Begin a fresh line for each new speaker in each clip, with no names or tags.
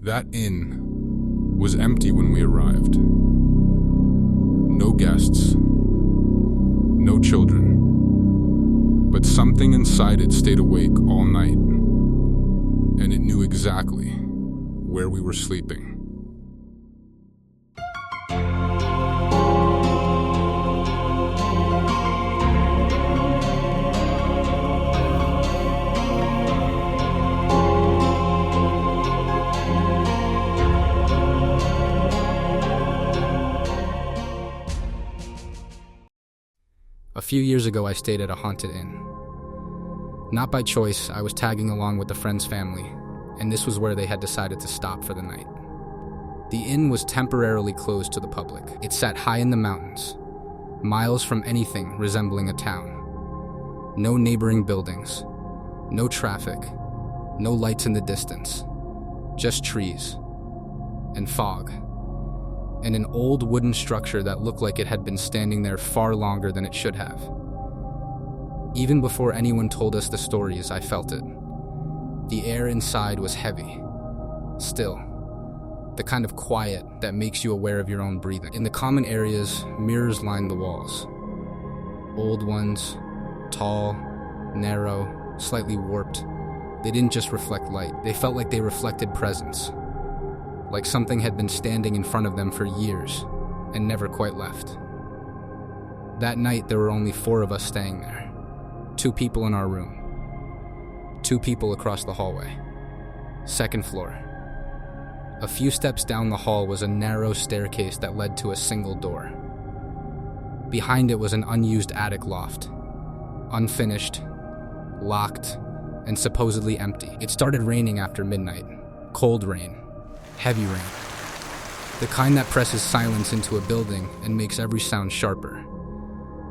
That inn was empty when we arrived. No guests, no children, but something inside it stayed awake all night, and it knew exactly where we were sleeping.
A few years ago, I stayed at a haunted inn. Not by choice, I was tagging along with a friend's family, and this was where they had decided to stop for the night. The inn was temporarily closed to the public. It sat high in the mountains, miles from anything resembling a town. No neighboring buildings, no traffic, no lights in the distance, just trees and fog, and an old wooden structure that looked like it had been standing there far longer than it should have. Even before anyone told us the stories, I felt it. The air inside was heavy, still, the kind of quiet that makes you aware of your own breathing. In the common areas, mirrors lined the walls. Old ones, tall, narrow, slightly warped. They didn't just reflect light, they felt like they reflected presence. Like something had been standing in front of them for years and never quite left. That night, there were only 4 of us staying there. 2 people in our room. 2 people across the hallway. 2nd floor. A few steps down the hall was a narrow staircase that led to a single door. Behind it was an unused attic loft. Unfinished, locked, and supposedly empty. It started raining after midnight. Cold rain. Heavy rain. The kind that presses silence into a building and makes every sound sharper.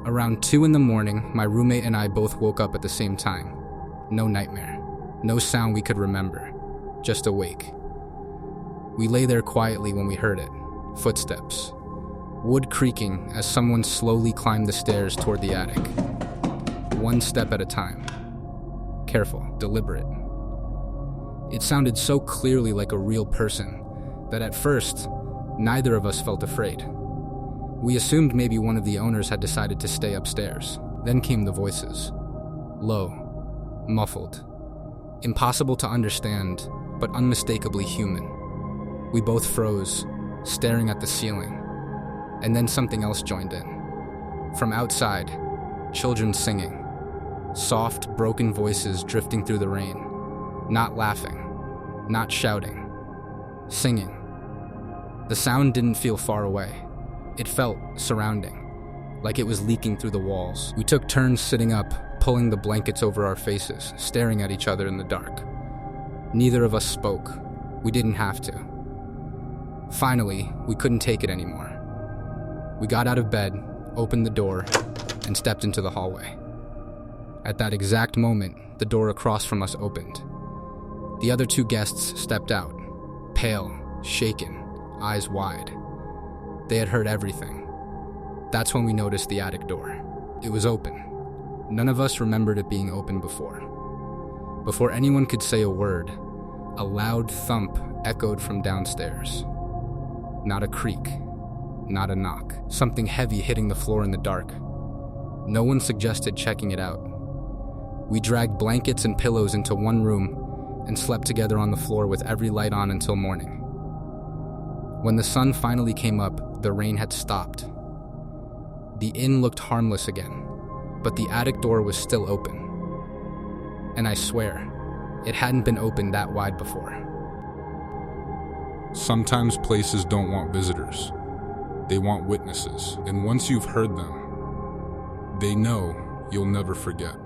Around 2 in the morning, my roommate and I both woke up at the same time. No nightmare. No sound we could remember. Just awake. We lay there quietly when we heard it. Footsteps. Wood creaking as someone slowly climbed the stairs toward the attic. 1 step at a time. Careful, deliberate. It sounded so clearly like a real person that at first, neither of us felt afraid. We assumed maybe one of the owners had decided to stay upstairs. Then came the voices. Low, muffled, impossible to understand, but unmistakably human. We both froze, staring at the ceiling, and then something else joined in. From outside, children singing, soft, broken voices drifting through the rain, not laughing, not shouting, singing. The sound didn't feel far away. It felt surrounding, like it was leaking through the walls. We took turns sitting up, pulling the blankets over our faces, staring at each other in the dark. Neither of us spoke. We didn't have to. Finally, we couldn't take it anymore. We got out of bed, opened the door, and stepped into the hallway. At that exact moment, the door across from us opened. The other 2 guests stepped out, pale, shaken, eyes wide. They had heard everything. That's when we noticed the attic door. It was open. None of us remembered it being open before. Before anyone could say a word, a loud thump echoed from downstairs. Not a creak, not a knock. Something heavy hitting the floor in the dark. No one suggested checking it out. We dragged blankets and pillows into one room and slept together on the floor with every light on until morning. When the sun finally came up, the rain had stopped. The inn looked harmless again, but the attic door was still open. And I swear, it hadn't been opened that wide before.
Sometimes places don't want visitors. They want witnesses. And once you've heard them, they know you'll never forget.